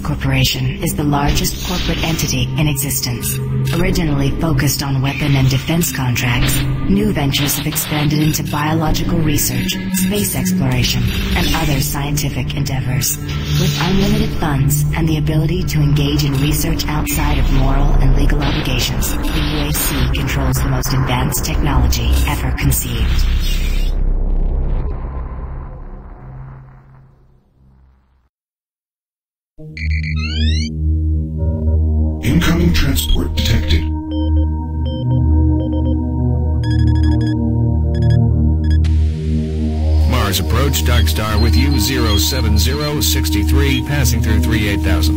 Corporation is the largest corporate entity in existence. Originally focused on weapon and defense contracts, new ventures have expanded into biological research, space exploration, and other scientific endeavors. With unlimited funds and the ability to engage in research outside of moral and legal obligations, the UAC controls the most advanced technology ever conceived. Incoming transport detected. Mars approach, Darkstar with you, 07063, passing through 38,000.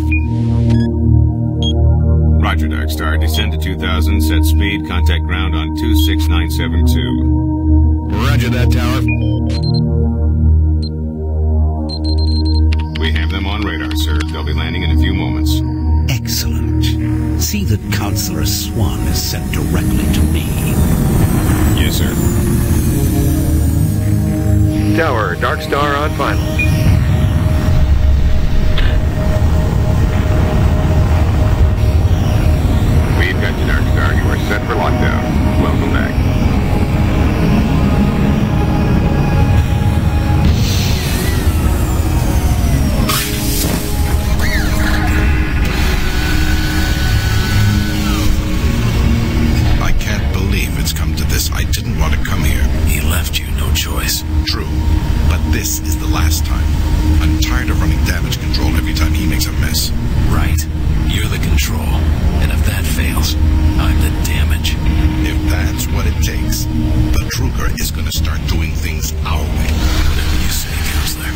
Roger, Darkstar. Descend to 2000, set speed, contact ground on 26972. Roger that, tower. We have them on radar, sir. They'll be landing in a few moments. Excellent. See that Counselor Swan is sent directly to me. Yes, sir. Tower, Darkstar on final. We've got you, Darkstar. You are set for lockdown. Welcome back. I didn't want to come here. He left you no choice. True, but this is the last time. I'm tired of running damage control every time he makes a mess. Right. You're the control. And if that fails, I'm the damage. If that's what it takes, the Kruger is going to start doing things our way. Whatever you say, Counselor.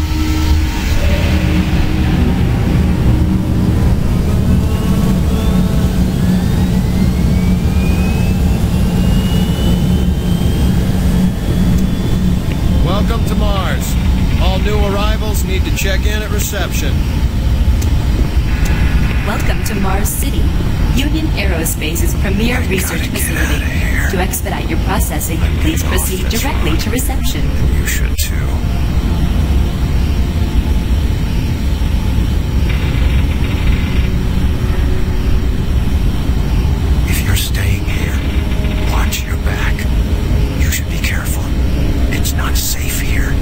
Welcome to Mars. All new arrivals need to check in at reception. Welcome to Mars City, Union Aerospace's premier research facility. To expedite your processing, please proceed directly to reception. You should too. If you're staying here, watch your back. You should be careful. It's not safe here.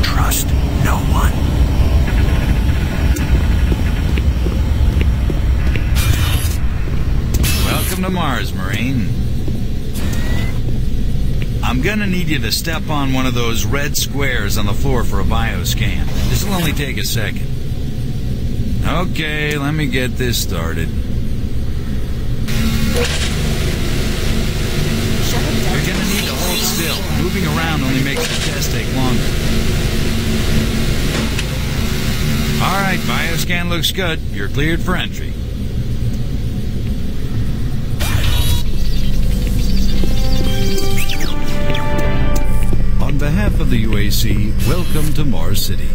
Trust no one. Welcome to Mars, Marine. I'm gonna need you to step on one of those red squares on the floor for a bioscan. This'll only take a second. Okay, let me get this started. You're gonna need to hold still. Moving around only makes the test take longer. Alright, bioscan looks good. You're cleared for entry. On behalf of the UAC, welcome to Mars City.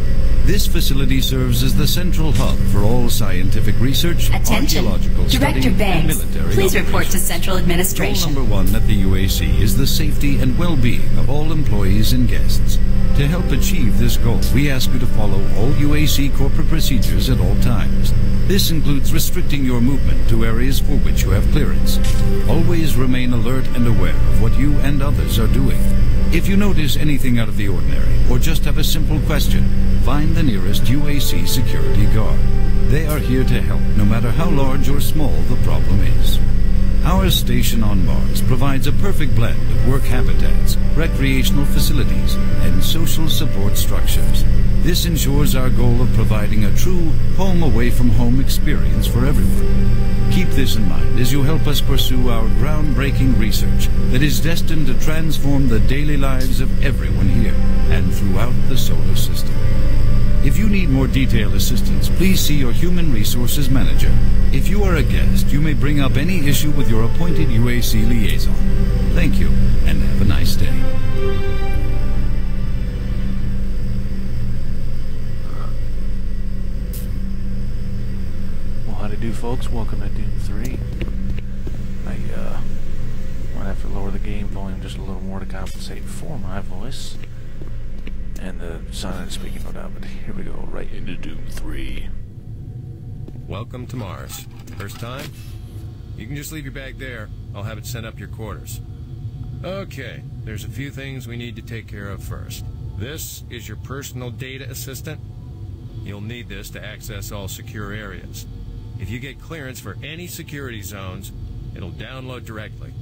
This facility serves as the central hub for all scientific research, Attention. archaeological Director study, and Banks, military please report to operations. Central Administration. Goal number one at the UAC is the safety and well-being of all employees and guests. To help achieve this goal, we ask you to follow all UAC corporate procedures at all times. This includes restricting your movement to areas for which you have clearance. Always remain alert and aware of what you and others are doing. If you notice anything out of the ordinary, or just have a simple question, find the nearest UAC security guard. They are here to help, no matter how large or small the problem is. Our station on Mars provides a perfect blend of work habitats, recreational facilities, and social support structures. This ensures our goal of providing a true home-away-from-home experience for everyone. Keep this in mind as you help us pursue our groundbreaking research that is destined to transform the daily lives of everyone here and throughout the solar system. If you need more detailed assistance, please see your Human Resources Manager. If you are a guest, you may bring up any issue with your appointed UAC liaison. Thank you, and have a nice day. Well, how do you do, folks? Welcome to Doom 3. I might have to lower the game volume just a little more to compensate for my voice. And the sound I'm speaking, no doubt, but here we go, right into Doom 3. Welcome to Mars. First time? You can just leave your bag there. I'll have it sent up your quarters. Okay, there's a few things we need to take care of first. This is your personal data assistant. You'll need this to access all secure areas. If you get clearance for any security zones, it'll download directly.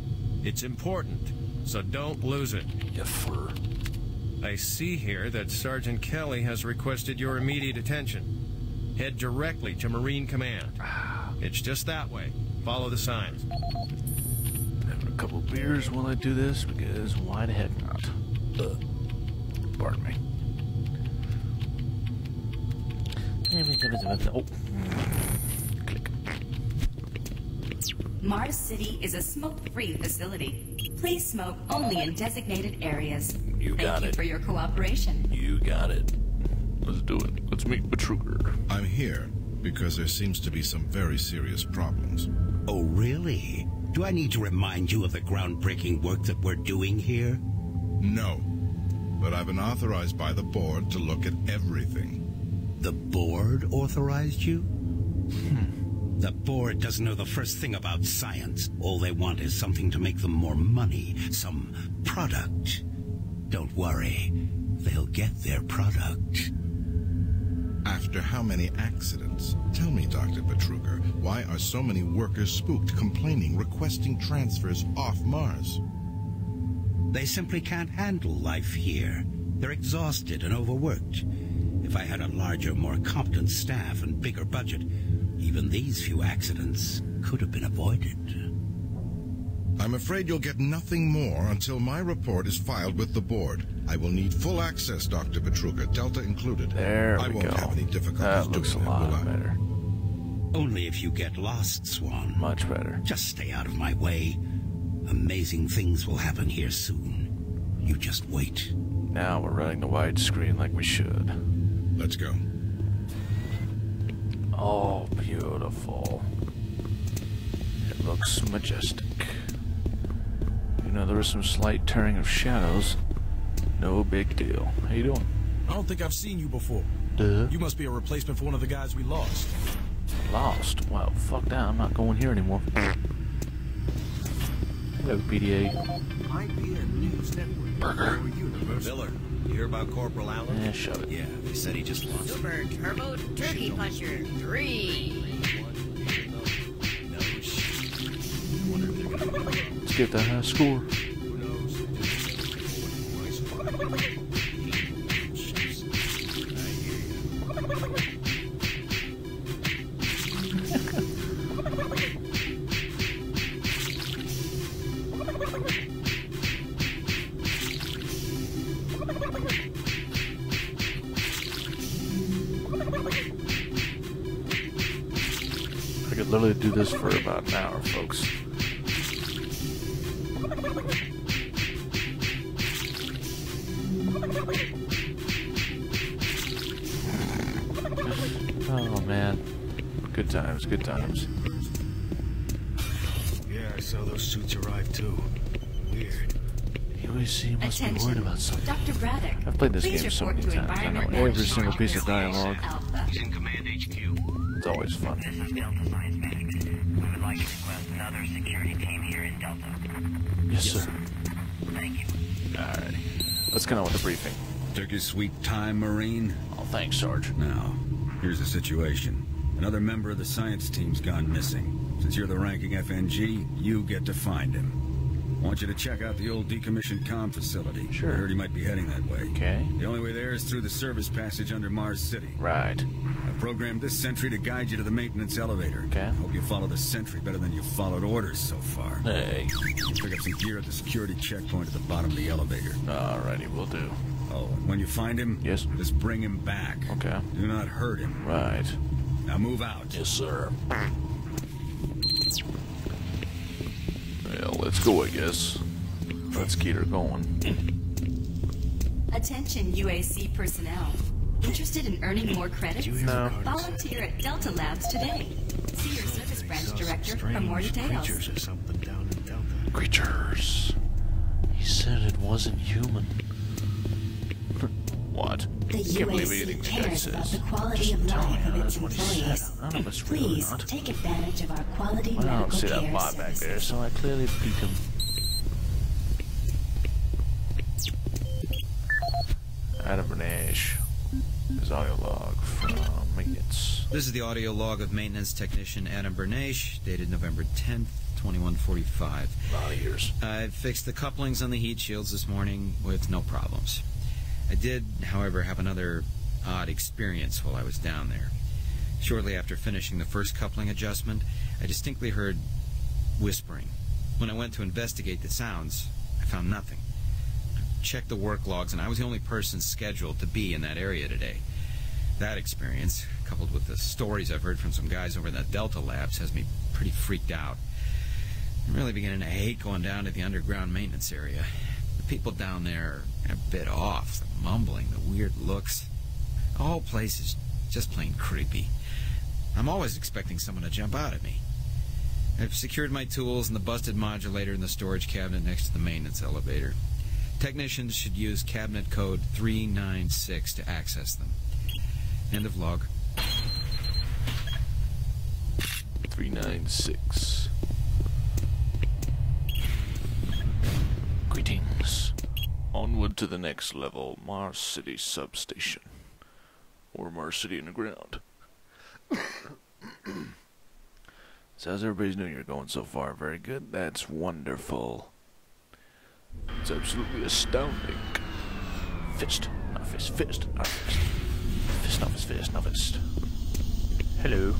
It's important, so don't lose it. You fur. I see here that Sergeant Kelly has requested your immediate attention. Head directly to Marine Command. It's just that way. Follow the signs. Having a couple beers while I do this, because why the heck not? Pardon me. Oh. Click. Mars City is a smoke-free facility. Please smoke only in designated areas. You got Thank you it. for your cooperation. You got it. Let's do it. Let's meet Betruger. I'm here because there seems to be some very serious problems. Oh, really? Do I need to remind you of the groundbreaking work that we're doing here? No, but I've been authorized by the board to look at everything. The board authorized you? The board doesn't know the first thing about science. All they want is something to make them more money, some product. Don't worry, they'll get their product. After how many accidents? Tell me, Dr. Betruger, why are so many workers spooked, complaining, requesting transfers off Mars? They simply can't handle life here. They're exhausted and overworked. If I had a larger, more competent staff and bigger budget, even these few accidents could have been avoided. I'm afraid you'll get nothing more until my report is filed with the board. I will need full access, Dr. Betruger, Delta included. There we go. I won't have any difficulties That doing looks a it, will lot I? better. Only if you get lost, Swan. Much better. Just stay out of my way. Amazing things will happen here soon. You just wait. Now we're running the widescreen like we should. Let's go. Oh, beautiful. It looks majestic. You know, there was some slight turning of shadows. No big deal. How you doing? I don't think I've seen you before. Duh. You must be a replacement for one of the guys we lost. Lost? Well, fuck that. I'm not going here anymore. Hello, PDA. IBM News Network. Burger. Miller, you hear about Corporal Allen? Yeah, shove it. Yeah, they said he just lost. Super Turbo Turkey Puncher 3. Let's get the high score. I could literally do this for about an hour, folks. Oh man, good times, good times. Yeah, I saw those suits arrive too. Weird. UAC must be worried about something. Dr. Braddock, I've played this please game so report many to times. I know Environment every single piece of dialogue. Alpha. He's in Command HQ. It's always fun. This is Delta Science Medics. We would like to request another security team here in Delta. Yes, sir. Thank you. Alrighty. Let's get on with the briefing. Took your sweet time, Marine. Oh, thanks, Sarge. Now, here's the situation. Another member of the science team's gone missing. Since you're the ranking FNG, you get to find him. I want you to check out the old decommissioned comm facility. Sure. I heard he might be heading that way. Okay. The only way there is through the service passage under Mars City. Right. I programmed this sentry to guide you to the maintenance elevator. Okay. Hope you follow the sentry better than you followed orders so far. Hey. Pick up some gear at the security checkpoint at the bottom of the elevator. Alrighty, we'll do. Oh, and when you find him, yes, just bring him back. Okay. Do not hurt him. Right. Now move out. Yes, sir. Well, let's go, I guess. Let's get her going. Attention UAC personnel. Interested in earning more credits? No. Volunteer at Delta Labs today. See your service branch director for more details. Creatures or something down in Delta. Creatures. He said it wasn't human. What? The UAC cares about the quality of life of its employees. I don't know if it's real or Please not. take advantage of our quality Well, I don't medical see that care bot back there, services. so I clearly beat him. Adam Bernash. His audio log from maintenance. This is the audio log of maintenance technician Adam Bernash, dated November 10th, 2145. A lot of years. I fixed the couplings on the heat shields this morning with no problems. I did, however, have another odd experience while I was down there. Shortly after finishing the first coupling adjustment, I distinctly heard whispering. When I went to investigate the sounds, I found nothing. I checked the work logs, and I was the only person scheduled to be in that area today. That experience, coupled with the stories I've heard from some guys over in the Delta Labs, has me pretty freaked out. I'm really beginning to hate going down to the underground maintenance area. The people down there are a bit off, the mumbling, the weird looks. The whole place is just plain creepy. I'm always expecting someone to jump out at me. I've secured my tools and the busted modulator in the storage cabinet next to the maintenance elevator. Technicians should use cabinet code 396 to access them. End of log. 396. Greetings. Onward to the next level, Mars City Substation. Or Mars City Underground. So how's everybody's New Year going so far? Very good. That's wonderful. It's absolutely astounding. Fist, not fist, fist, not fist. Fist, not fist, fist, not fist. Hello.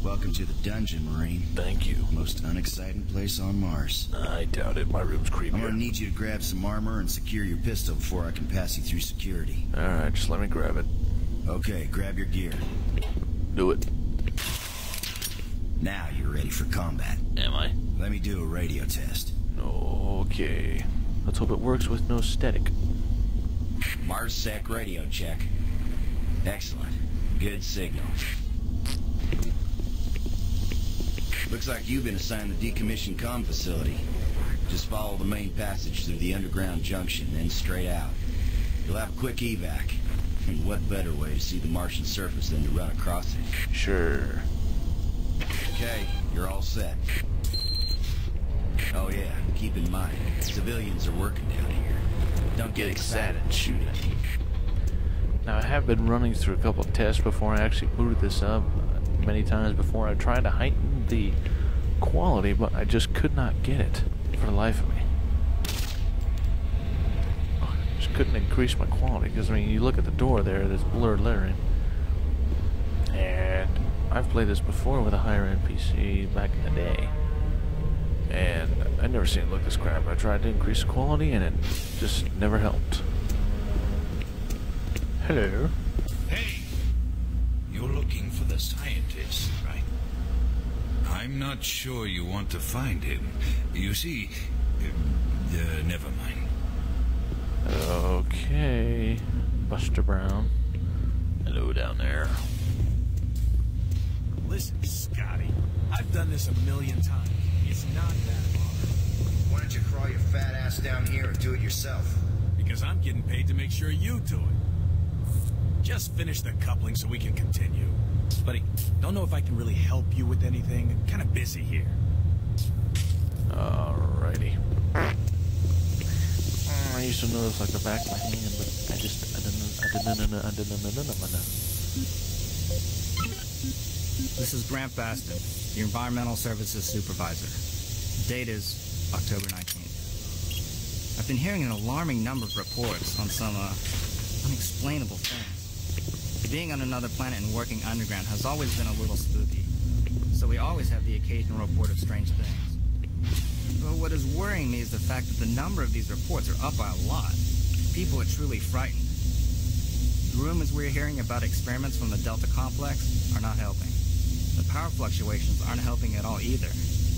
Welcome to the dungeon, Marine. Thank you. Most unexciting place on Mars. I doubt it. My room's creepier. I'm gonna need you to grab some armor and secure your pistol before I can pass you through security. Alright, just let me grab it. Okay, grab your gear. Do it. Now you're ready for combat. Am I? Let me do a radio test. Okay. Let's hope it works with no static. MarsSec radio check. Excellent. Good signal. Looks like you've been assigned the decommissioned comm facility. Just follow the main passage through the underground junction, then straight out. You'll have a quick evac. And what better way to see the Martian surface than to run across it? Sure. Okay, you're all set. Oh yeah, keep in mind, civilians are working down here. Don't get excited and shoot at me. Now I have been running through a couple of tests before I actually booted this up. Many times before I tried to heighten the quality, but I just could not get it for the life of me. I just couldn't increase my quality because, I mean, you look at the door there, there's blurred lettering. And I've played this before with a higher NPC back in the day. And I'd never seen it look this crap. I tried to increase the quality and it just never helped. Hello. Hey! You're looking for the scientist, right? I'm not sure you want to find him. You see, never mind. Okay. Buster Brown. Hello down there. Listen, Scotty, I've done this 1,000,000 times. It's not that hard. Why don't you crawl your fat ass down here and do it yourself? Because I'm getting paid to make sure you do it. Just finish the coupling so we can continue. Buddy, don't know if I can really help you with anything. I'm kind of busy here. Alrighty. I used to know this like the back of my hand, but I didn't know. This is Grant Baston, the Environmental Services Supervisor. The date is October 19th. I've been hearing an alarming number of reports on some unexplainable things. Being on another planet and working underground has always been a little spooky, so we always have the occasional report of strange things. But what is worrying me is the fact that the number of these reports are up by a lot. People are truly frightened. The rumors we're hearing about experiments from the Delta Complex are not helping. The power fluctuations aren't helping at all either.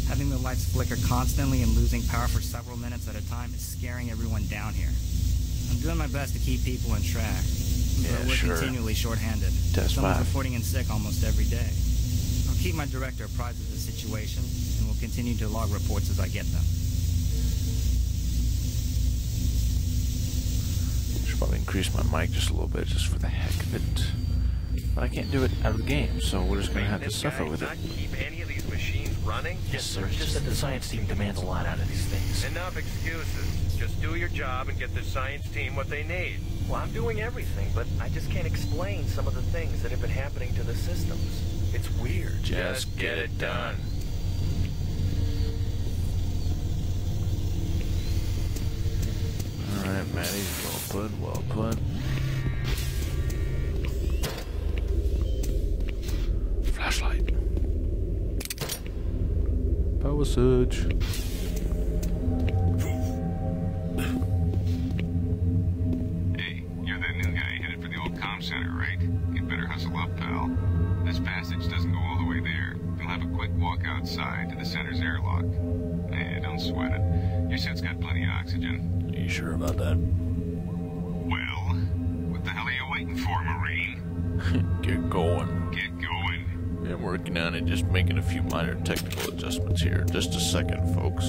Having the lights flicker constantly and losing power for several minutes at a time is scaring everyone down here. I'm doing my best to keep people in track. But we're continually short-handed. Someone's reporting in sick almost every day. I'll keep my director apprised of the situation, and will continue to log reports as I get them. Probably increase my mic just a little bit, just for the heck of it. But I can't do it out of the game, so we're just gonna have to suffer with it. Keep any of these machines running? Yes, sir. It's just that the science team demands a lot out of these things. Enough excuses. Just do your job and get the science team what they need. Well, I'm doing everything, but I just can't explain some of the things that have been happening to the systems. It's weird. Just get it done. Alright, Maddie, well put. Flashlight. Power surge. Hey, you're that new guy headed for the old comm center, right? You better hustle up, pal. This passage doesn't go all the way there. You'll have a quick walk outside to the center's airlock. Hey, don't sweat it. Your suit's got plenty of oxygen. Are you sure about that? Well, what the hell are you waiting for, Marine? Get going. Get going. I'm working on it, just making a few minor technical adjustments here. Just a second, folks.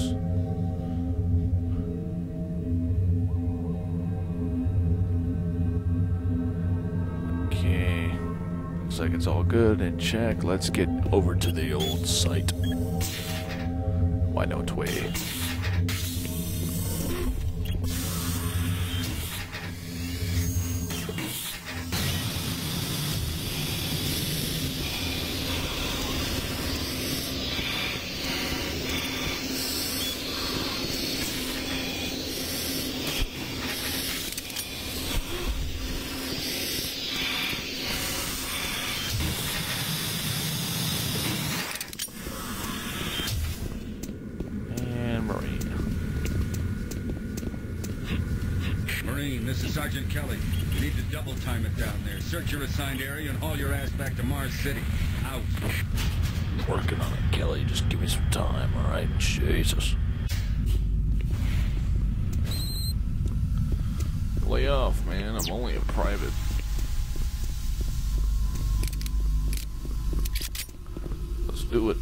Okay. Looks like it's all good and check. Let's get over to the old site. Why not way? This is Sergeant Kelly. You need to double time it down there. Search your assigned area and haul your ass back to Mars City. Out. Working on it, Kelly. Just give me some time, alright? Jesus. Lay off, man. I'm only a private. Let's do it.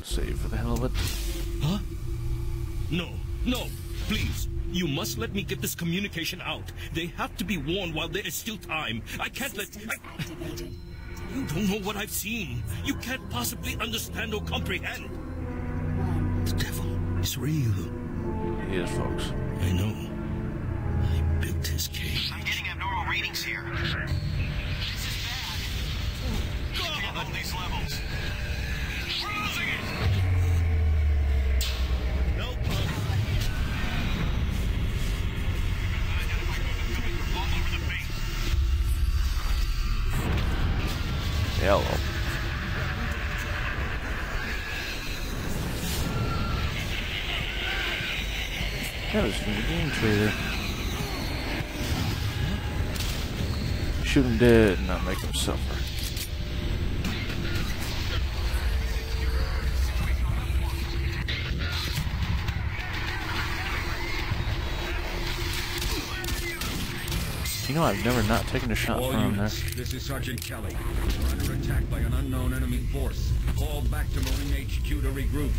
Save for the hell of it. Huh? No, no, please. You must let me get this communication out. They have to be warned while there is still time. I can't let... You don't know what I've seen. You can't possibly understand or comprehend. The devil is real. He is, folks. I know. I built his cage. I'm getting abnormal readings here. This is bad. We can't hold these levels. We're losing it! Nope. Hello. That was from the game trailer. Shoot him dead and not make him suffer. You know, I've never not taken a shot from him there. This is Sergeant Kelly. We're under attack by an unknown enemy force. Fall back to Marine HQ to regroup.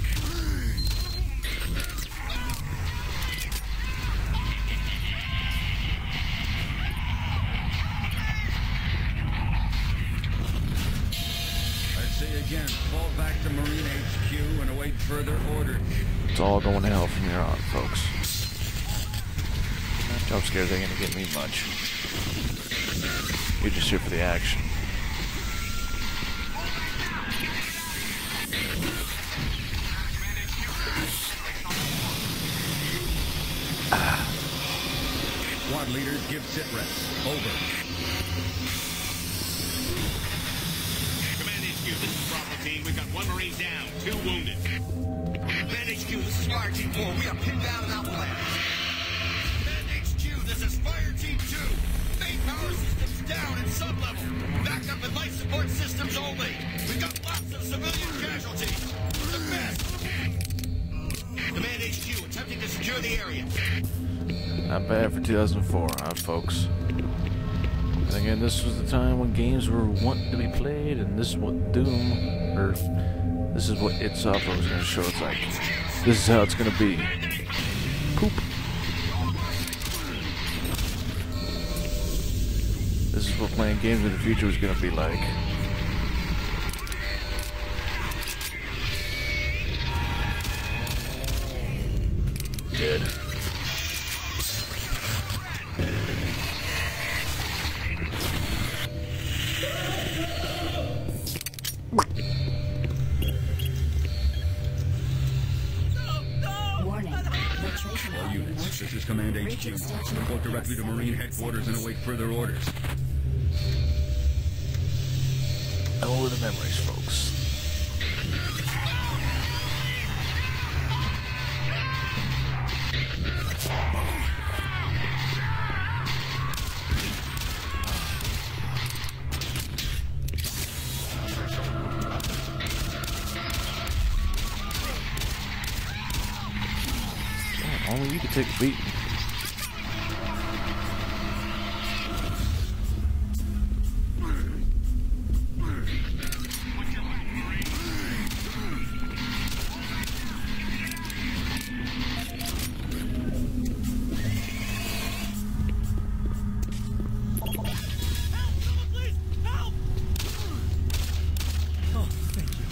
I say again, fall back to Marine HQ and await further orders. It's all going to hell from here on, folks. Jump scares ain't gonna get me much. You're just here for the action. Squad leaders give sit reps. Over. Command HQ, this is Bravo Team. We've got 1 Marine down, 2 wounded. Command HQ, this is Fire Team 4. We are pinned down and outflanked. This is Fire Team 2. Main power systems down in sub-level. Backup and life support systems only. We've got lots of civilian casualties. The best. Command HQ, attempting to secure the area. Not bad for 2004, huh, folks? And again, this was the time when games were wanting to be played, and this is what Doom, or this is what id Software was going to show us like. This is how it's going to be. Poop. this is what playing games in the future is gonna be like. Dead. All units, this is Command HQ. Report directly to Marine Headquarters and await further orders. Over the memories, folks. Only you can take a beat. Oh, thank you.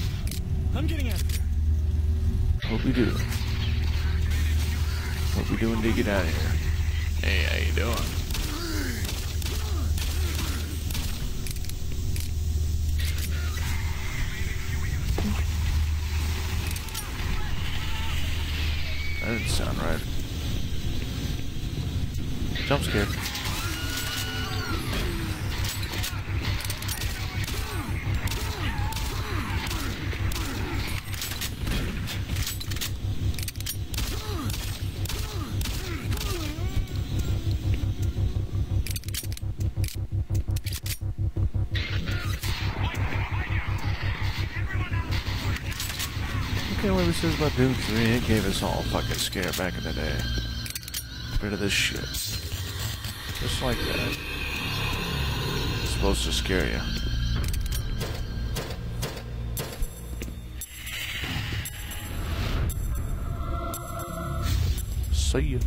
I'm getting out of here. What we do? What we doing to get out of here? Hey, how you doing? That didn't sound right. Jump scare. Okay, what it says about Doom 3, it gave us all a fucking scare back in the day. Get rid of this shit. Just like that. It's supposed to scare you. See ya.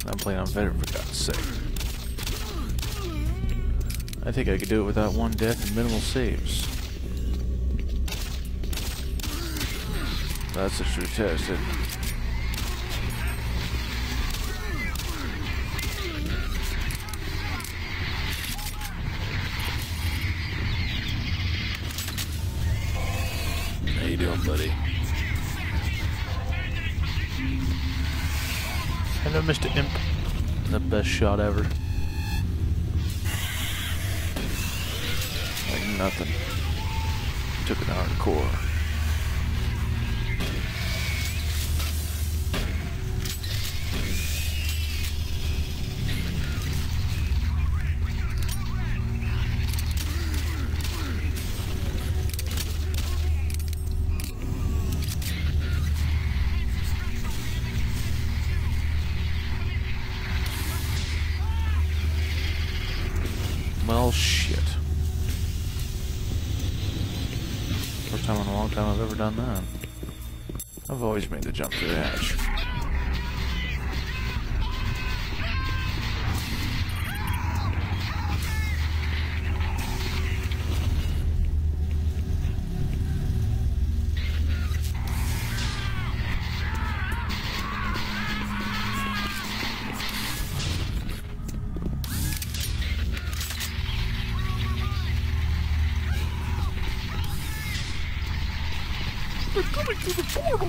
I'm playing on veteran for God's sake. I think I could do it without one death and minimal saves. That's a true test, isn't it? How you doing, buddy? Hello, Mr. Imp. The best shot ever. Like nothing. Took it hardcore. Well, shit. First time in a long time I've ever done that. I've always made the jump to the hatch. They're coming through the portal!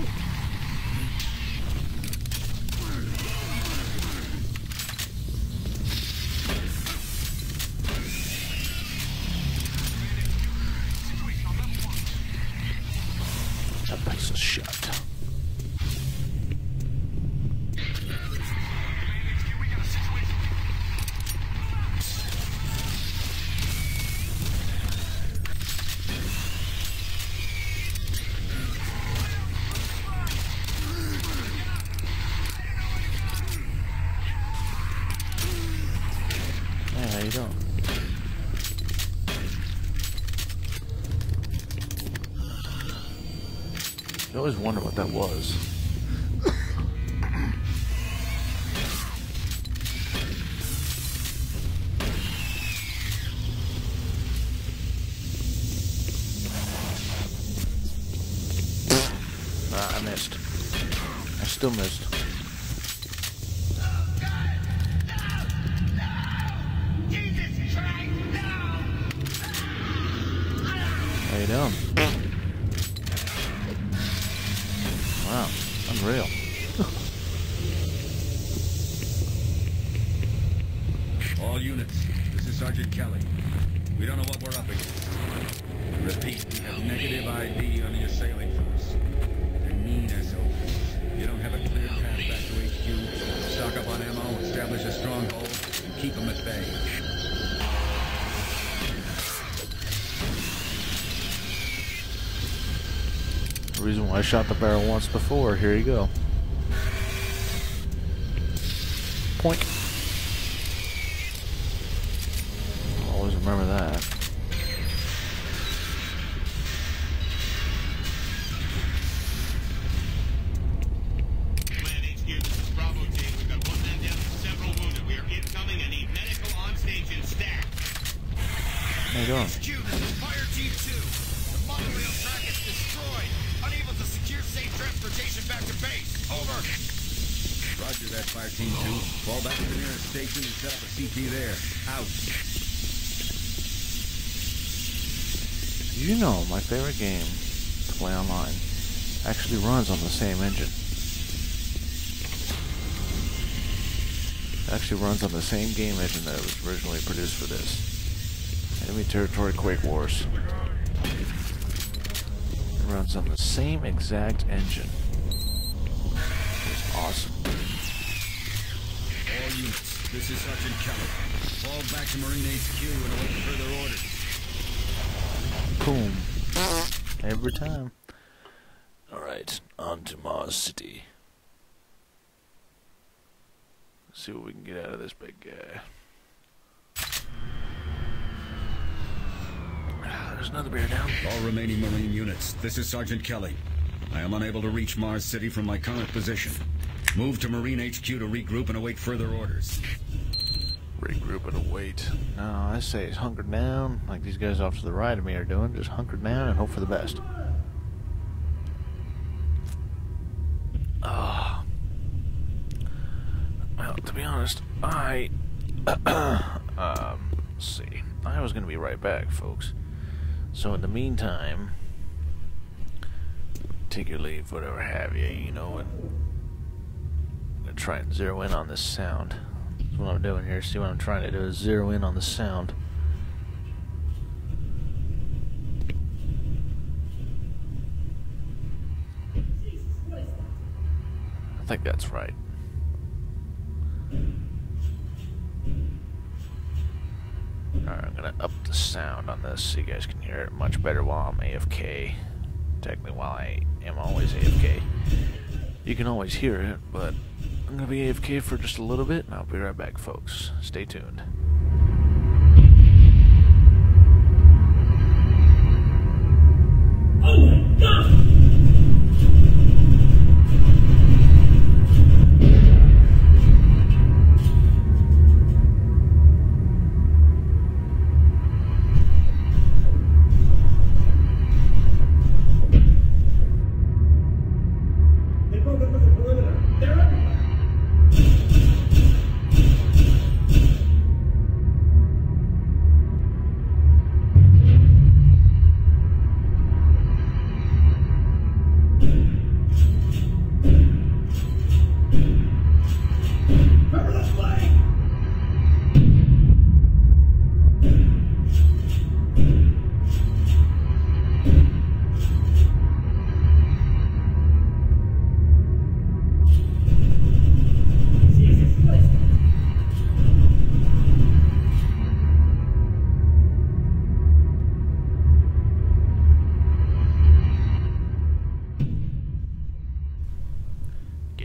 That place is shut. How you doing? I always wonder what that was. I missed. I still missed. How you doing? Wow, unreal. All units, this is Sergeant Kelly. We don't know what we're up against. Repeat, we have negative ID on the assailing force. They're mean SOBs. You don't have a clear path back to HQ. Stock up on ammo, establish a stronghold, and keep them at bay. The reason why I shot the barrel once before. Here you go. Point. Always remember that. How you doing? Fire Team 2. The monorail track is destroyed. Unable to secure safe transportation back to base. Over. Roger that, Fire Team 2. Fall back to the nearest station and set up a CT there. Out. You know, my favorite game to play online actually runs on the same engine. It actually runs on the same game engine that was originally produced for this. Enemy Territory Quake Wars. It runs on the same exact engine. It's awesome. All units, this is Sergeant Kelly. Fall back to Marine HQ and await further orders. Boom. Every time. Alright, on to Mars City. Let's see what we can get out of this big guy. There's another bear down. All remaining Marine units, this is Sergeant Kelly. I am unable to reach Mars City from my current position. Move to Marine HQ to regroup and await further orders. Regroup and await. No, I say hunker down, like these guys off to the right of me are doing. Just hunker down and hope for the best. Well, to be honest, let's see. I was gonna be right back, folks. So in the meantime, take your leave, whatever have you, you know, and I'm gonna try and zero in on this sound. That's what I'm doing here. See what I'm trying to do is zero in on the sound. I think that's right. Alright, I'm gonna up the sound on this so you guys can hear it much better while I'm AFK. Technically, while I am always AFK. You can always hear it, but I'm gonna be AFK for just a little bit, and I'll be right back, folks. Stay tuned. Oh my God!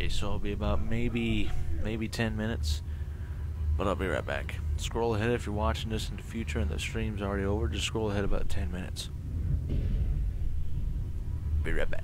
So it'll be about maybe 10 minutes, but I'll be right back. Scroll ahead if you're watching this in the future and the stream's already over. Just scroll ahead about 10 minutes. Be right back.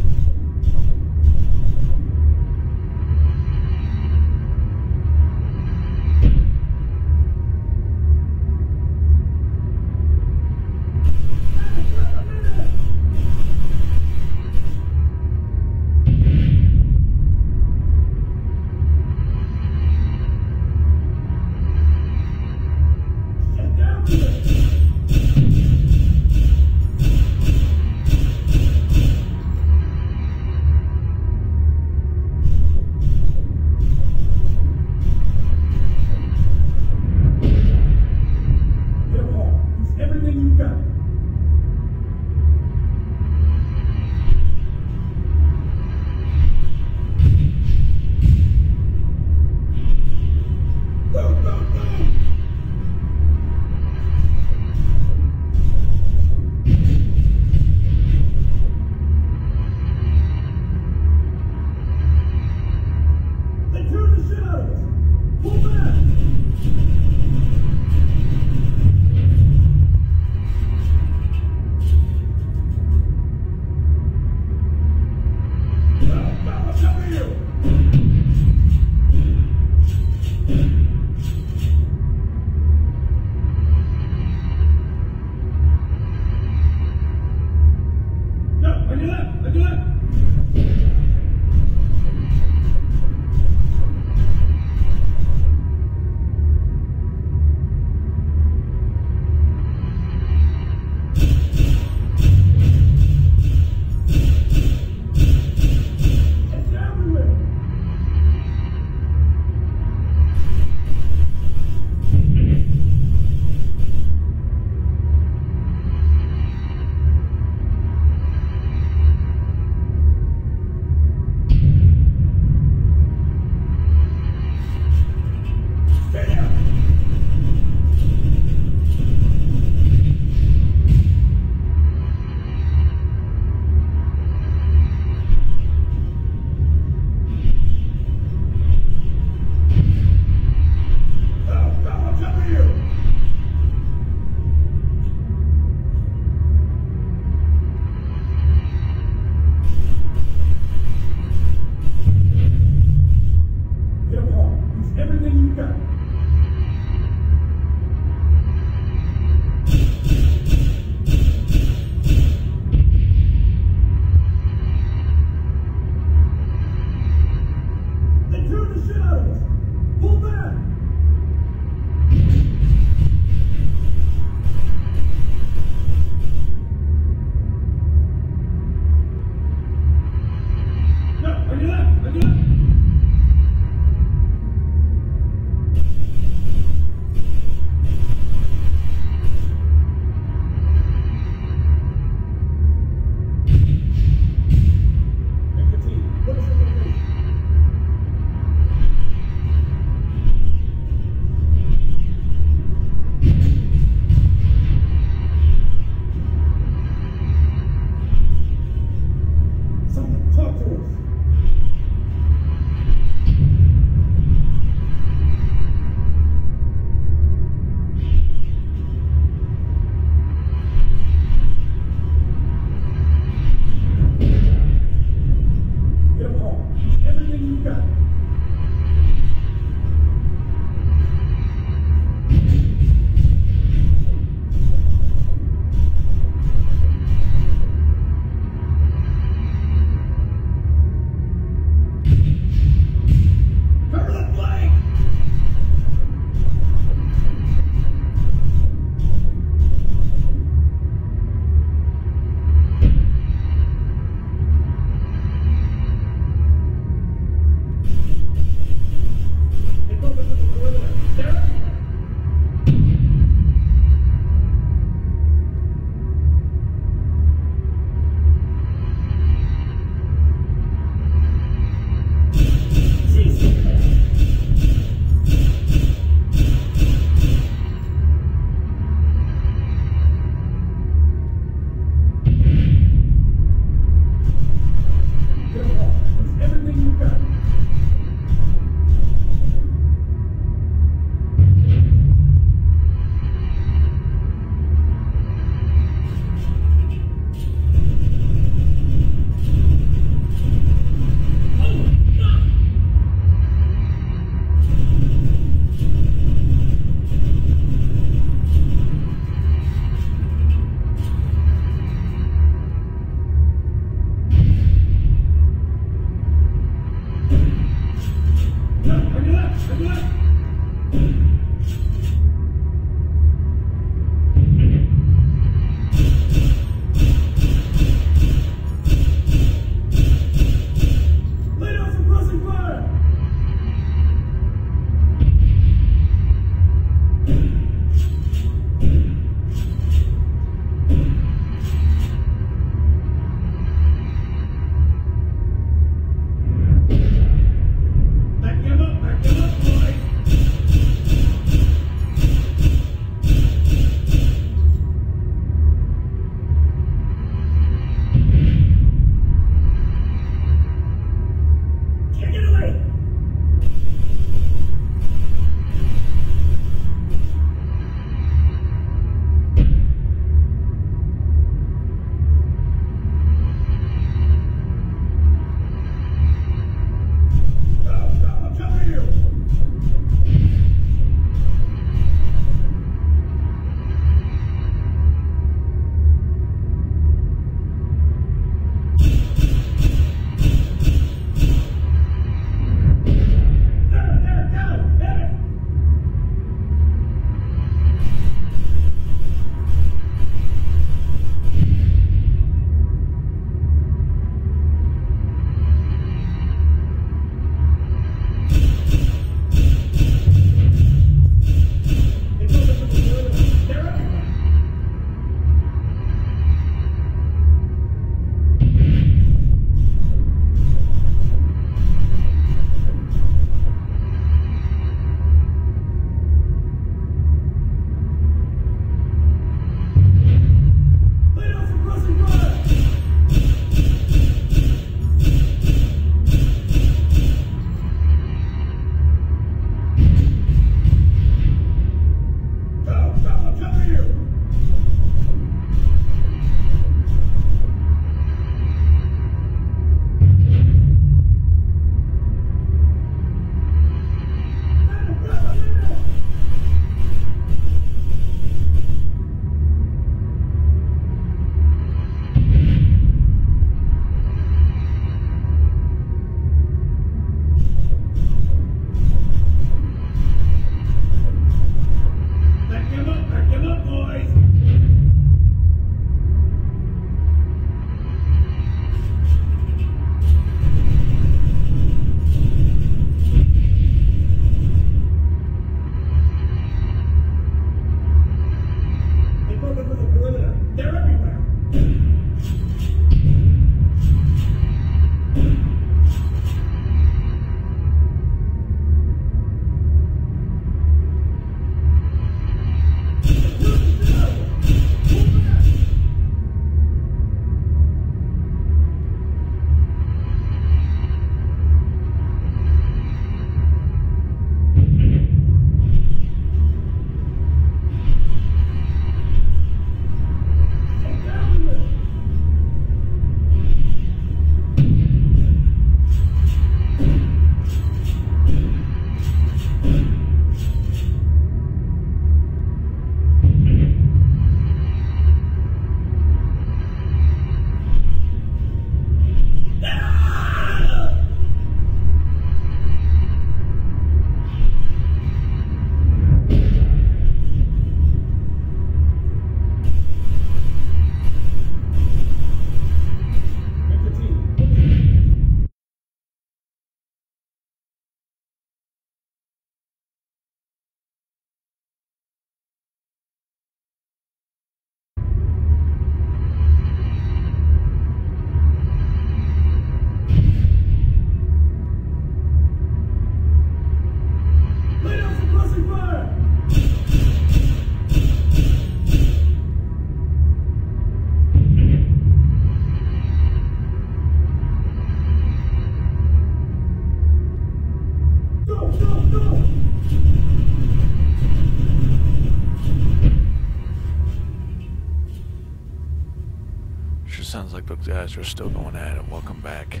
guys are still going at it. Welcome back.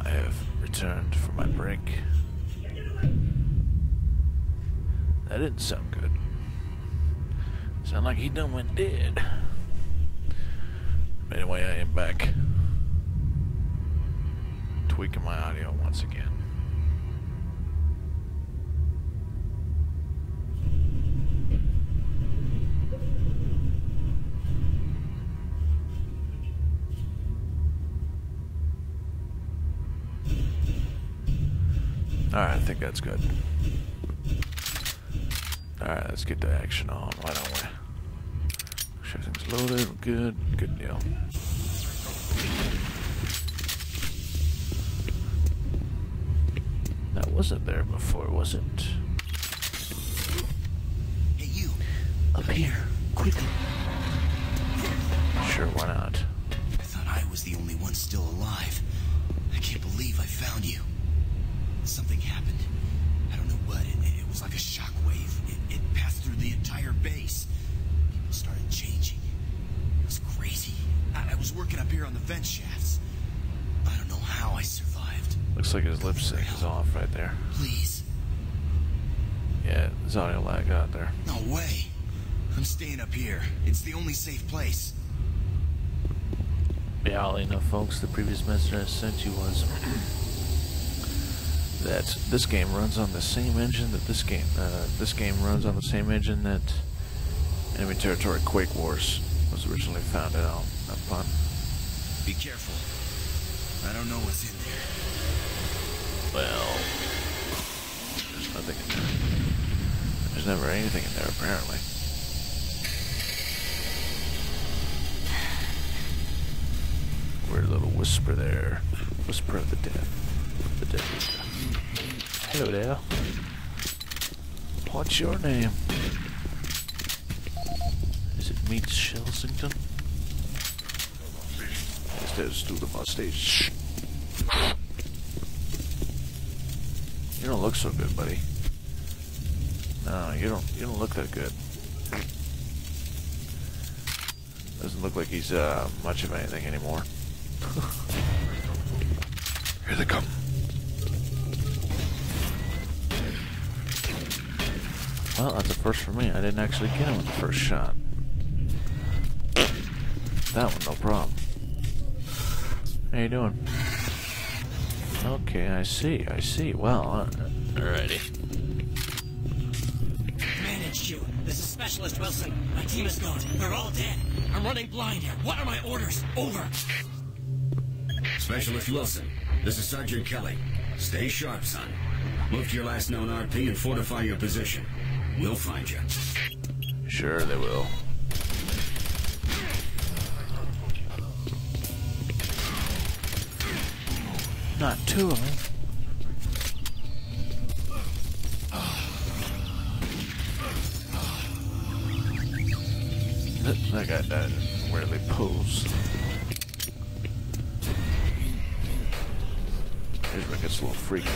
I have returned from my break. That didn't sound good. Sound like he done went dead. Anyway, I am back. Tweaking my audio once again. Alright, I think that's good. Alright, let's get the action on. Why don't we? Everything's loaded. Good. Good deal. That wasn't there before, was it? Hey, you. Up here. Quickly. Sure, why not? I thought I was the only one still alive. I can't believe I found you. Something happened. I don't know what. It was like a shockwave. It passed through the entire base. People started changing. It was crazy. I was working up here on the vent shafts. I don't know how I survived. Looks like his lip sync is off right there. Please. Yeah, there's audio lag out there. No way. I'm staying up here. It's the only safe place. Yeah, all enough, folks. The previous message I sent you was that this game runs on the same engine that this game runs on the same engine that Enemy Territory Quake Wars was originally founded upon. Be careful. I don't know what's in there. Well, there's nothing in there. There's never anything in there, apparently. Weird little whisper there. Whisper of the dead. The dead. Hello there. What's your name? Is it Meat Shelsington? There's through the mustache. You don't look so good, buddy. No, you don't look that good. Doesn't look like he's much of anything anymore. Here they come. Well, that's a first for me. I didn't actually get him with the first shot. That one, no problem. How you doing? Okay, I see. Well, alrighty. Managed you. This is Specialist Wilson. My team is gone. They're all dead. I'm running blind here. What are my orders? Over. Specialist Wilson, this is Sergeant Kelly. Stay sharp, son. Move to your last known RP and fortify your position. We'll find you. Sure they will. Not two of them. That guy died where they pose. Here's where it gets a little freaky.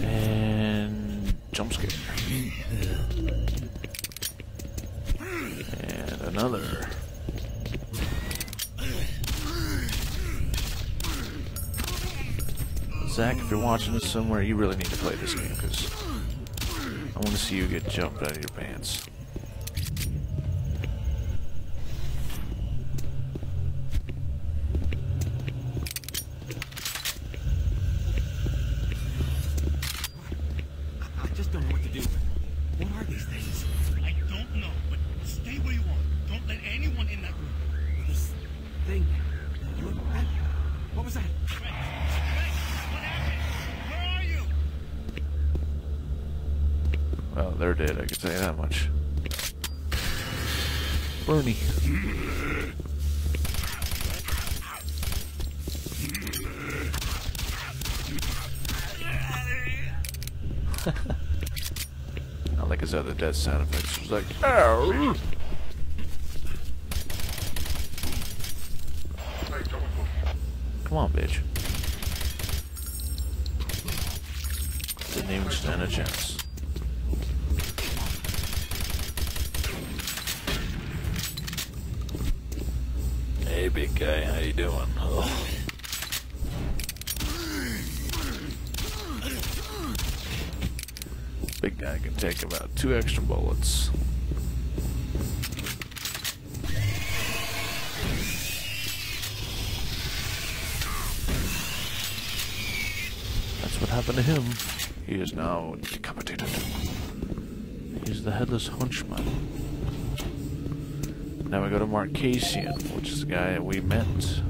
And jump scare. And another. Zach, if you're watching this somewhere, you really need to play this game, because I want to see you get jumped out of your pants. I just don't know what to do with it. What are these things? I don't know, but stay where you are. Don't let anyone in that room. This thing. Look, that. What was that? Well, they're dead, I can tell you that much. Bernie. Not like his other death sound effects. It was like, ow! Come on, bitch. Didn't even stand a chance. Hey, big guy, how you doing? Oh. Big guy can take about 2 extra bullets. That's what happened to him. He is now decapitated. He's the headless hunchman. Now we go to Marcasian, which is the guy that we met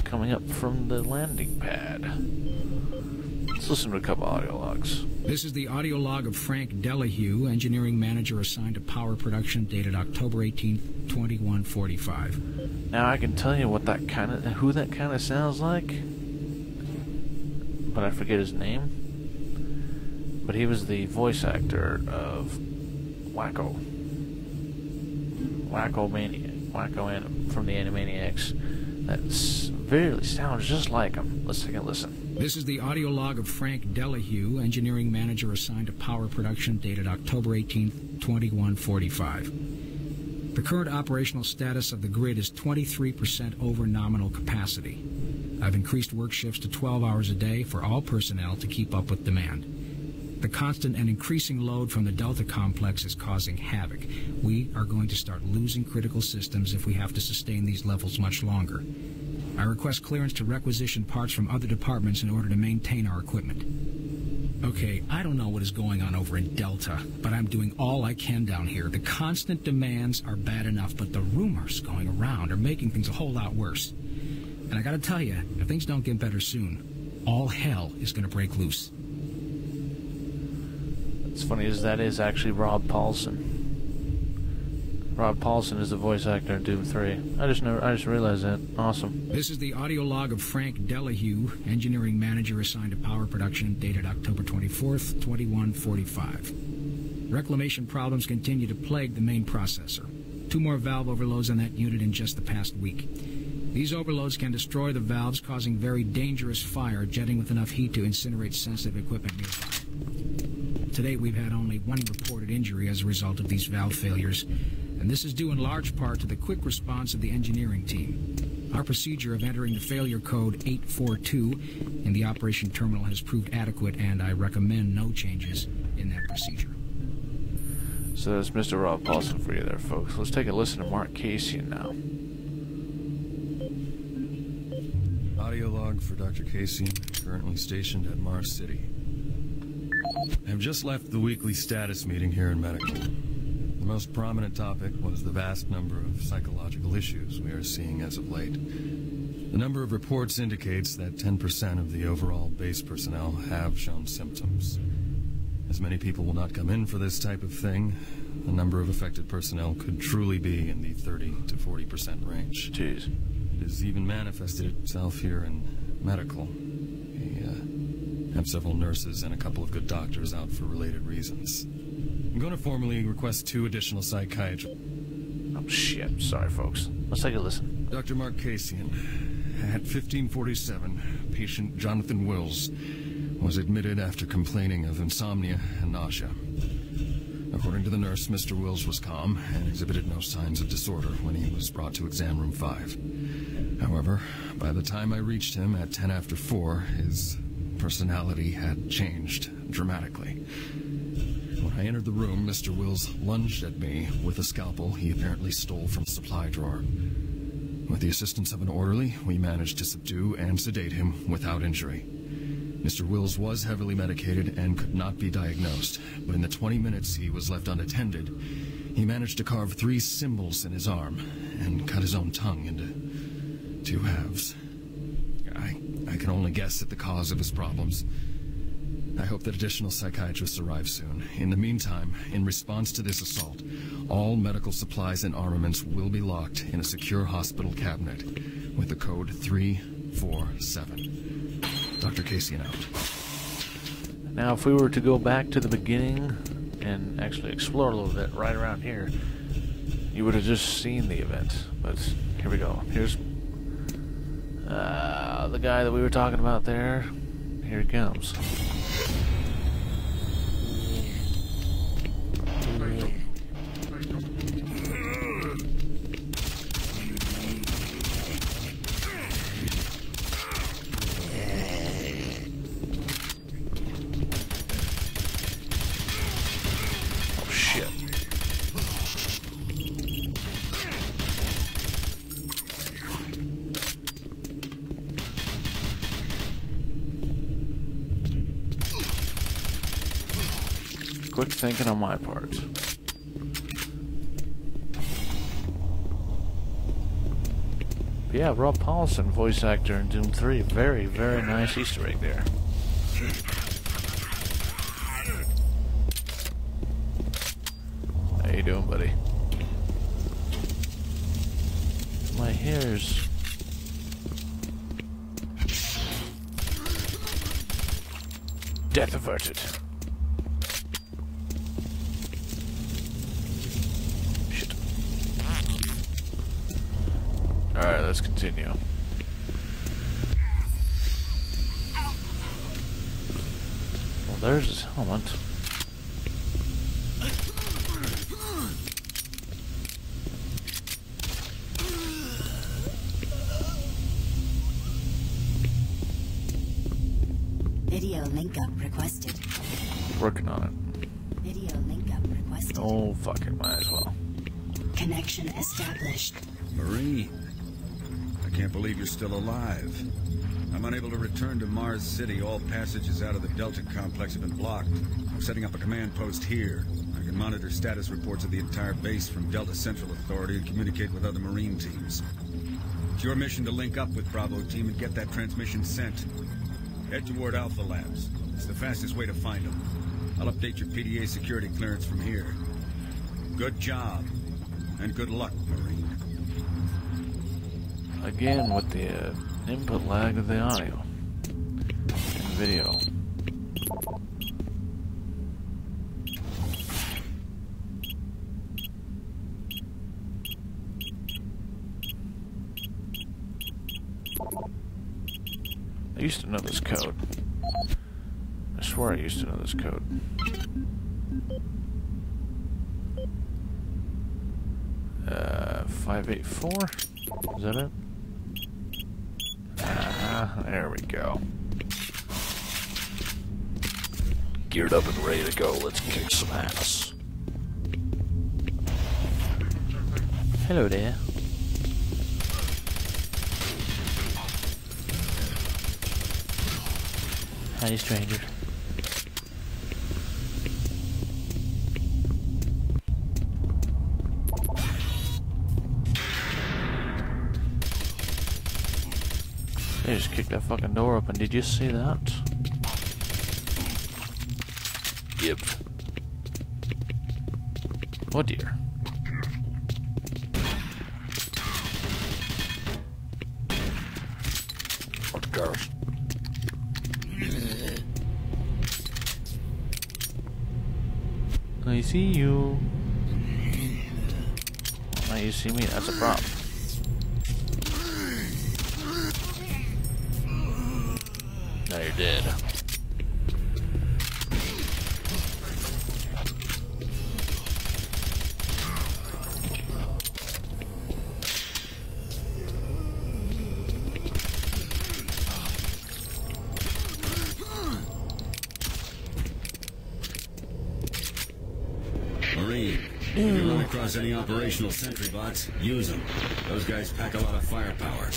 coming up from the landing pad. Let's listen to a couple audio logs. This is the audio log of Frank Delahue, engineering manager assigned to power production, dated October 18th, 2145. Now I can tell you what that who that kind of sounds like, but I forget his name. But he was the voice actor of Wacko from the Animaniacs. That really sounds just like him. Let's take a listen. This is the audio log of Frank Delahue, engineering manager assigned to power production, dated October 18th, 2145. The current operational status of the grid is 23% over nominal capacity. I've increased work shifts to 12 hours a day for all personnel to keep up with demand. The constant and increasing load from the Delta complex is causing havoc. We are going to start losing critical systems if we have to sustain these levels much longer. I request clearance to requisition parts from other departments in order to maintain our equipment. Okay, I don't know what is going on over in Delta, but I'm doing all I can down here. The constant demands are bad enough, but the rumors going around are making things a whole lot worse. And I gotta tell you, if things don't get better soon, all hell is gonna break loose. What's funny is that is actually Rob Paulson. Rob Paulson is the voice actor in Doom 3. I just realized that. Awesome. This is the audio log of Frank Delahue, engineering manager assigned to power production, dated October 24th, 2145. Reclamation problems continue to plague the main processor. 2 more valve overloads on that unit in just the past week. These overloads can destroy the valves, causing very dangerous fire, jetting with enough heat to incinerate sensitive equipment nearby. To date, we've had only 1 reported injury as a result of these valve failures, and this is due in large part to the quick response of the engineering team. Our procedure of entering the failure code 842 in the operation terminal has proved adequate, and I recommend no changes in that procedure. So that's Mr. Rob Paulson for you there, folks. Let's take a listen to Marcasian now. Audio log for Dr. Casey, currently stationed at Mars City. I have just left the weekly status meeting here in Medical. The most prominent topic was the vast number of psychological issues we are seeing as of late. The number of reports indicates that 10% of the overall base personnel have shown symptoms. As many people will not come in for this type of thing, the number of affected personnel could truly be in the 30 to 40% range. Jeez. It has even manifested itself here in Medical. We have several nurses and a couple of good doctors out for related reasons. I'm going to formally request 2 additional psychiatrists. Oh shit, sorry folks. Let's take a listen. Dr. Marcasian, at 1547, patient Jonathan Wills was admitted after complaining of insomnia and nausea. According to the nurse, Mr. Wills was calm and exhibited no signs of disorder when he was brought to exam room 5. However, by the time I reached him at 10 after 4, his personality had changed dramatically. When I entered the room, Mr. Wills lunged at me with a scalpel he apparently stole from a supply drawer. With the assistance of an orderly, we managed to subdue and sedate him without injury. Mr. Wills was heavily medicated and could not be diagnosed, but in the 20 minutes he was left unattended, he managed to carve 3 symbols in his arm and cut his own tongue into 2 halves. I can only guess at the cause of his problems. I hope that additional psychiatrists arrive soon. In the meantime, in response to this assault, all medical supplies and armaments will be locked in a secure hospital cabinet with the code 347. Dr. Casey out. Now, if we were to go back to the beginning and actually explore a little bit right around here, you would have just seen the event. But here we go. Here's The guy that we were talking about there. Here he comes. Oh shit. Quick thinking on my part. But yeah, Rob Paulson, voice actor in Doom 3. Very, very nice Easter egg there. How you doing, buddy? My hair's... Death averted. Alright, let's continue. Well, there's his helmet. Video link up requested. Working on it. Video link up requested. Oh, fuck it, might as well. Connection established. Marie, I can't believe you're still alive. I'm unable to return to Mars City. All passages out of the Delta complex have been blocked. I'm setting up a command post here. I can monitor status reports of the entire base from Delta Central Authority and communicate with other Marine teams. It's your mission to link up with Bravo Team and get that transmission sent. Head toward Alpha Labs. It's the fastest way to find them. I'll update your PDA security clearance from here. Good job. And good luck, Marine. Again with the input lag of the audio and video. I used to know this code. I swear I used to know this code. 584? Is that it? There we go. Geared up and ready to go. Let's kick some ass. Hello there. Howdy, stranger. They just kicked that fucking door open. Did you see that? Yep. Oh dear. What goes? I see you. Now you see me, that's a problem. Now you're dead. Marine, if you run across any operational sentry bots, use them. Those guys pack a lot of firepower.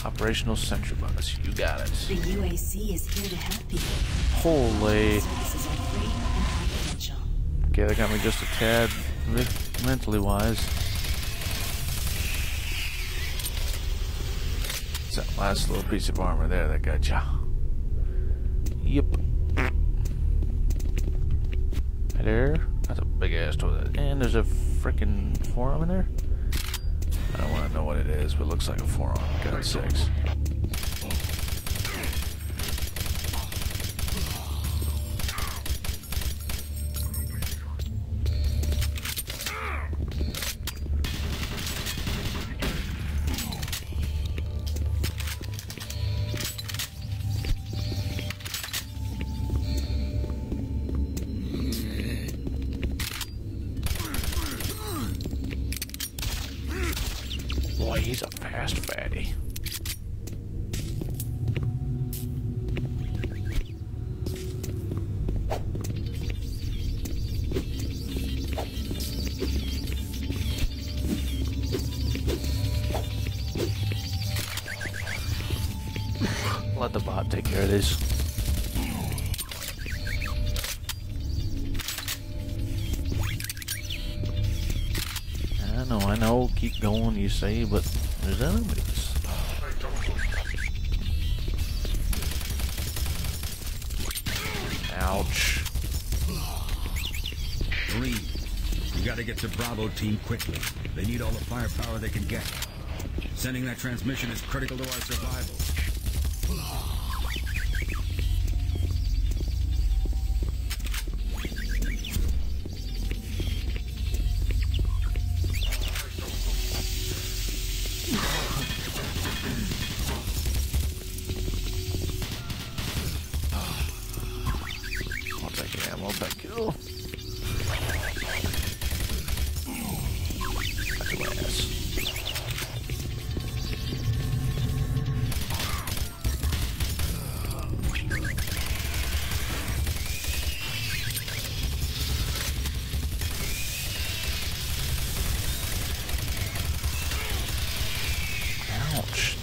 Operational sentry bots, you got it. The UAC is here to help you. Holy. Services are free and confidential. Okay, that got me just a tad mentally wise. It's that last little piece of armor there that got ya. Yep. Hey there. That's a big ass toilet. And there's a freaking forearm in there. I don't want to know what it is, but it looks like a forearm. God's sakes. he's a fast fatty. Let the bot take care of this. I know, keep going, you say, but there's enemies. Ouch. Green, you gotta get to Bravo team quickly. They need all the firepower they can get. Sending that transmission is critical to our survival.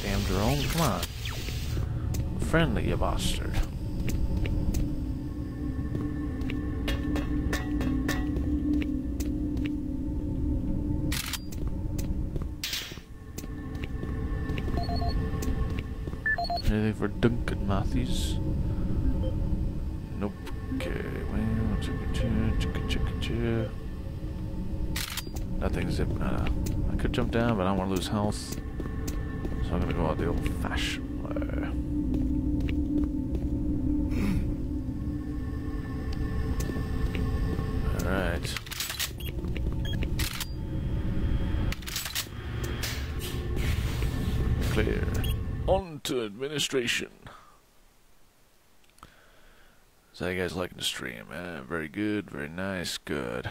Damn drone, come on. Friendly, you bastard. Anything for Duncan Matthews? Nope. Okay, well, nothing zip. I could jump down, but I don't want to lose health. So I'm gonna go out the old-fashioned way. Alright. Clear. On to administration. So how you guys liking the stream? Very good, very nice, good.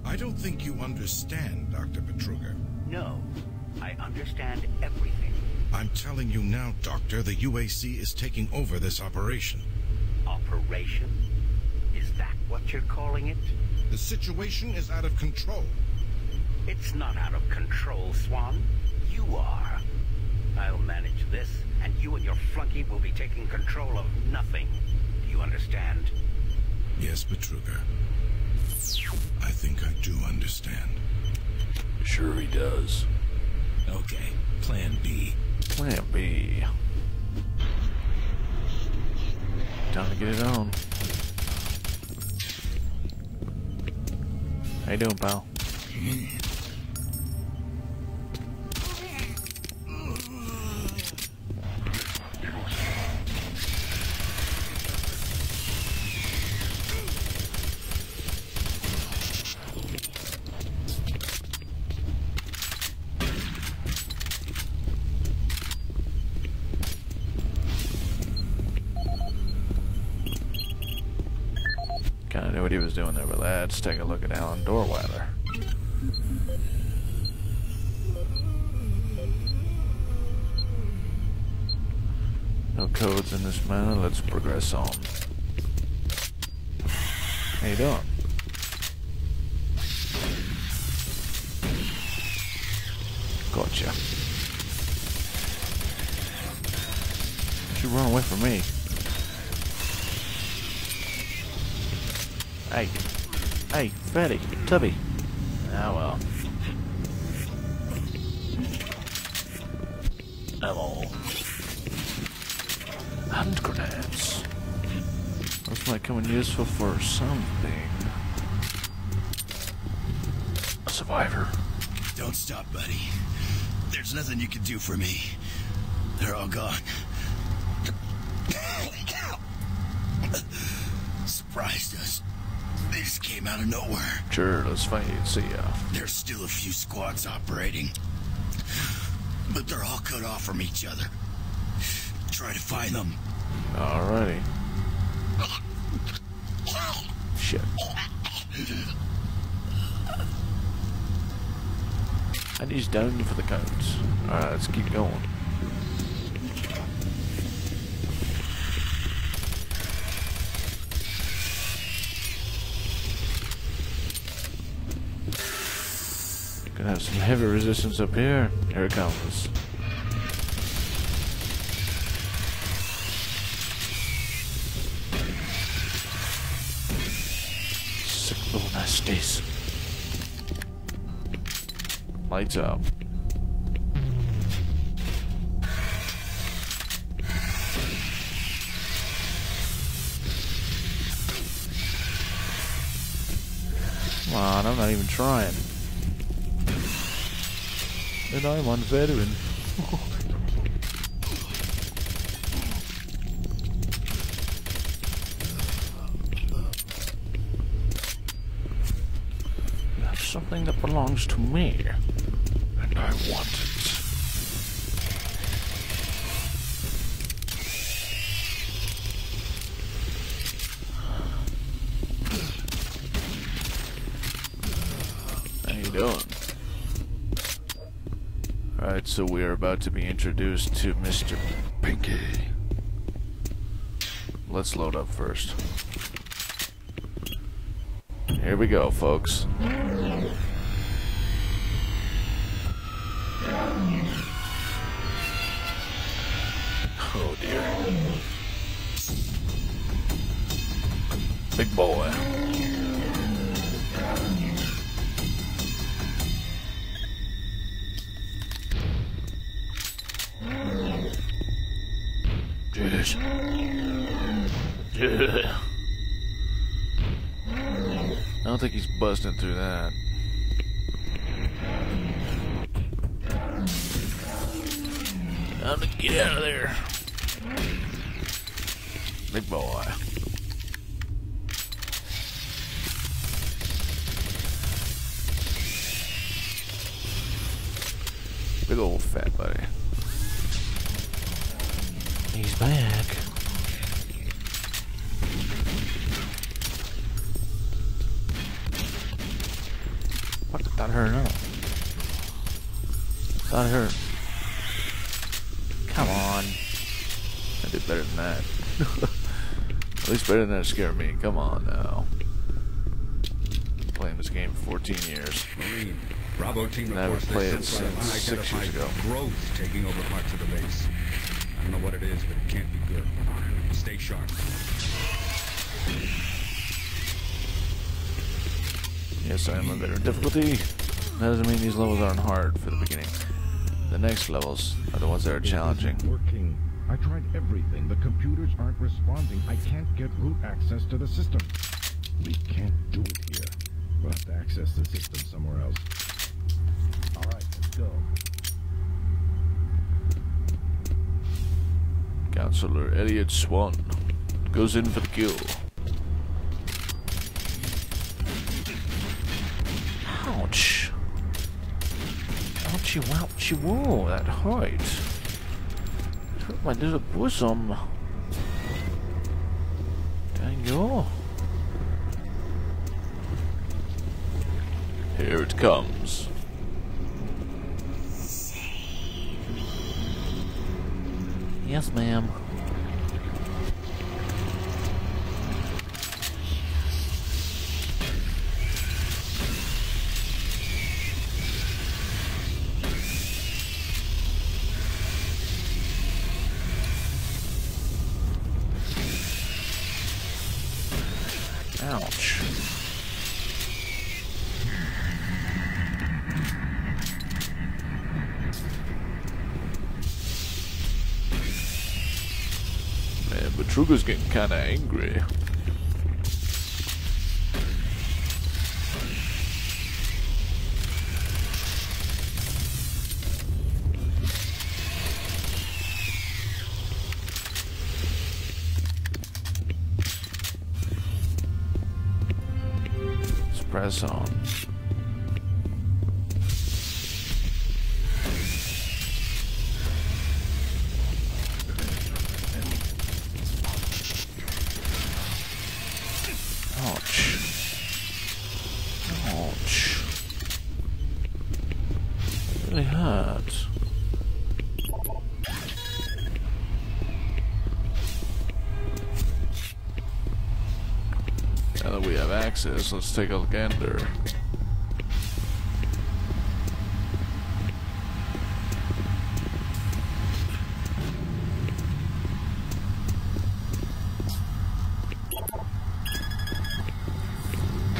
I don't think you understand, Dr. Petruga. No, I understand everything. I'm telling you now, Doctor, the UAC is taking over this operation. Operation? Is that what you're calling it? The situation is out of control. It's not out of control, Swan. You are. I'll manage this, and you and your flunky will be taking control of nothing. Do you understand? Yes, Petruga. I think I do understand. Sure he does. Okay, Plan B. Plan B. Time to get it on. How you doing, pal? Kinda knew what he was doing there, but let's take a look at Alan Dorweiler. No codes in this manner, let's progress on. How you doing? Gotcha. You run away from me. Hey. Hey, fatty, tubby. Ah, well. Ammo. Hand grenades. Those might come in useful for something. A survivor. Don't stop, buddy. There's nothing you can do for me. They're all gone. Surprised us. They just came out of nowhere. Sure, let's fight and see ya. There's still a few squads operating, but they're all cut off from each other. Try to find them. Alrighty. shit. And he's down for the count. Alright, let's keep going. Gonna have some heavy resistance up here. Here it comes. Sick little nasties. Lights up. Come on, I'm not even trying. And I'm on veteran. That's something that belongs to me. And I want it. How you doing? Alright, so we are about to be introduced to Mr. Pinky. Let's load up first. Here we go, folks. Oh dear. Big boy. Jeez. Yeah. I don't think he's busting through that. Time to get out of there. Big boy. Big old fat buddy. He's back. What? That hurt, no. That hurt. Come on. I did better than that. At least better than that scared me. Come on now. Been playing this game for 14 years. Marine, Bravo team and I haven't played it since 6 years ago. Growth taking over parts of the base. I don't know what it is, but it can't be good. Stay sharp. Yes, I am on better difficulty. That doesn't mean these levels aren't hard for the beginning. The next levels are the ones that are challenging. Working. I tried everything. The computers aren't responding. I can't get root access to the system. We can't do it here. We'll have to access the system somewhere else. All right, let's go. Counselor Elliot Swan goes in for the kill. Ouch. Ouchie wouchie whoa, that hurt. It hurt my little bosom. Dang yo. Here it comes. Yes, ma'am. Ouch. Man, Betruga's getting kinda angry. Let's press on. Ouch. Now that we have access, let's take a gander.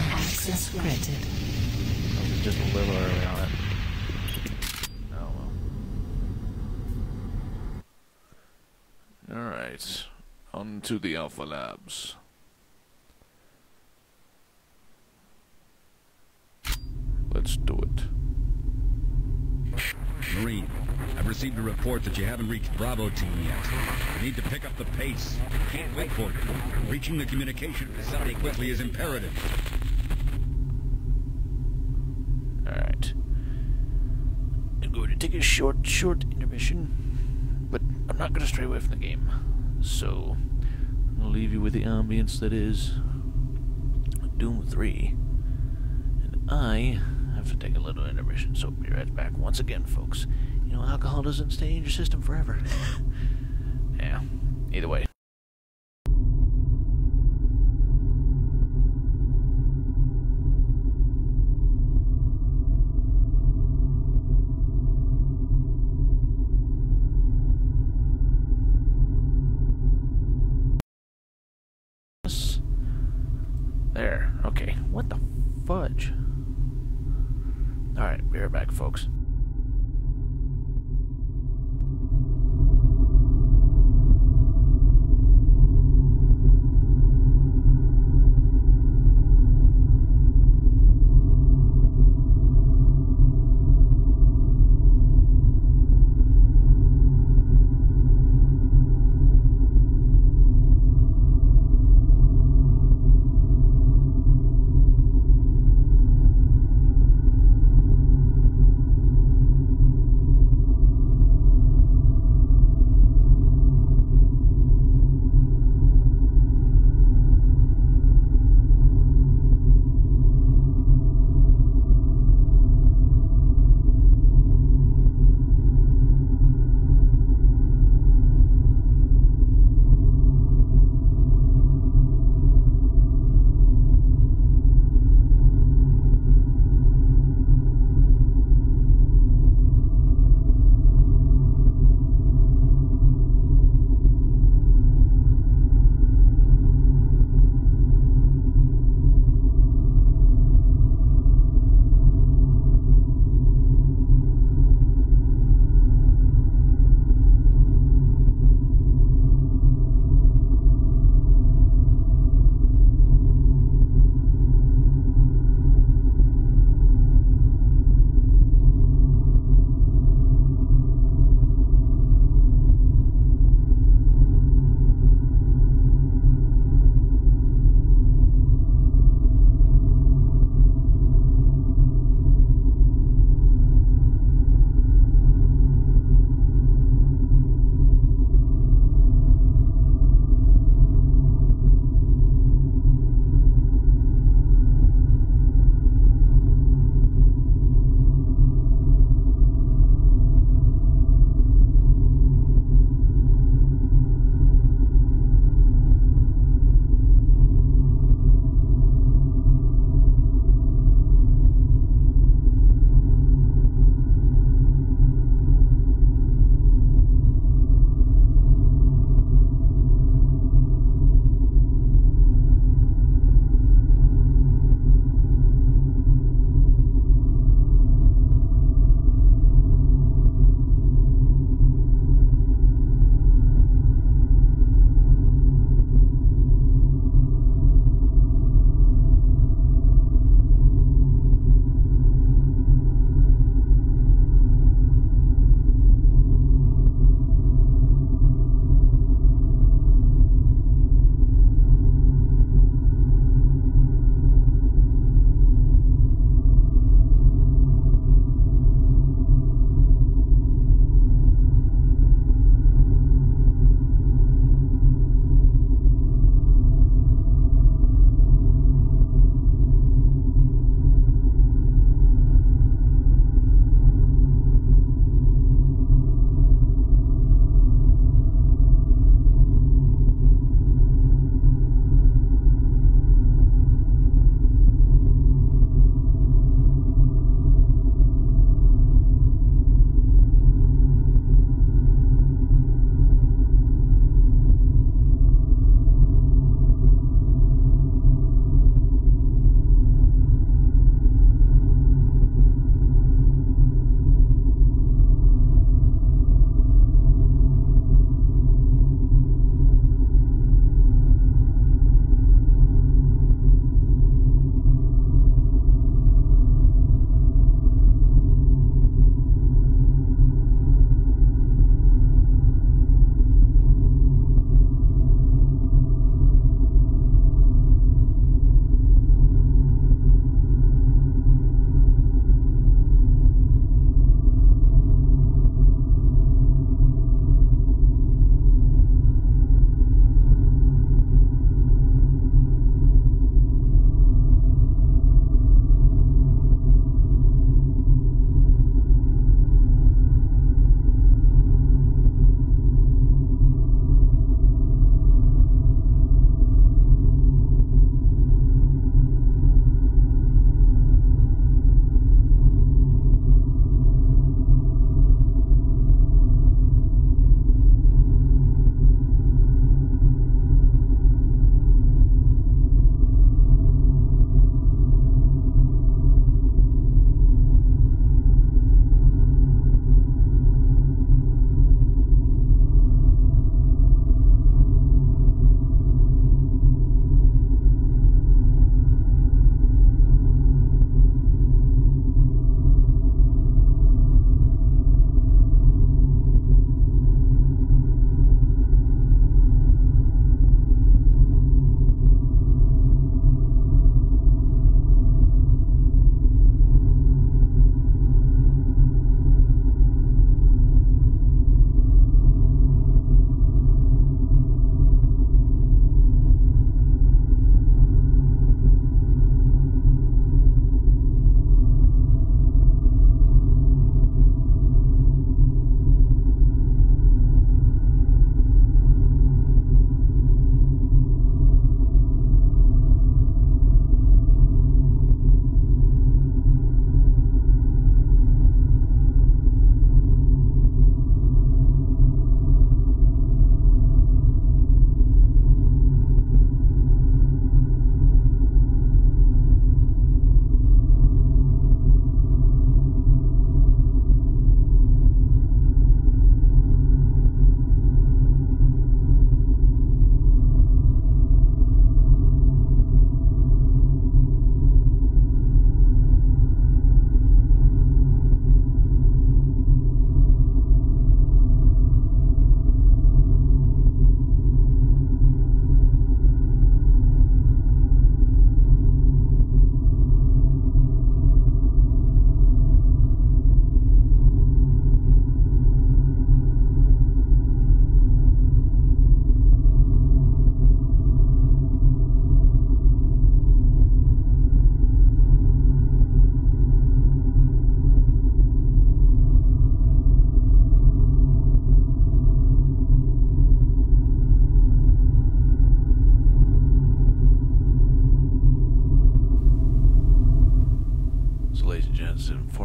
Access granted. Just a little early on it. Oh well. Alright. On to the Alpha Labs. Let's do it. Marine, I've received a report that you haven't reached Bravo Team yet. You need to pick up the pace. Can't wait for it. Reaching the communication facility quickly is imperative. Alright. I'm going to take a short intermission. But I'm not going to stray away from the game. So, I'm going to leave you with the ambience that is Doom 3. And I have to take a little intermission, so be right back once again, folks. You know, alcohol doesn't stay in your system forever. Yeah, either way. There, okay. What the fudge? Alright, be right back, folks.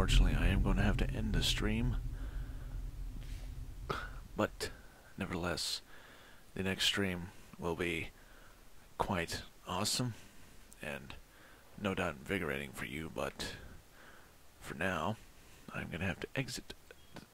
unfortunately, I am going to have to end the stream. But, nevertheless, the next stream will be quite awesome and no doubt invigorating for you, but for now, I'm going to have to exit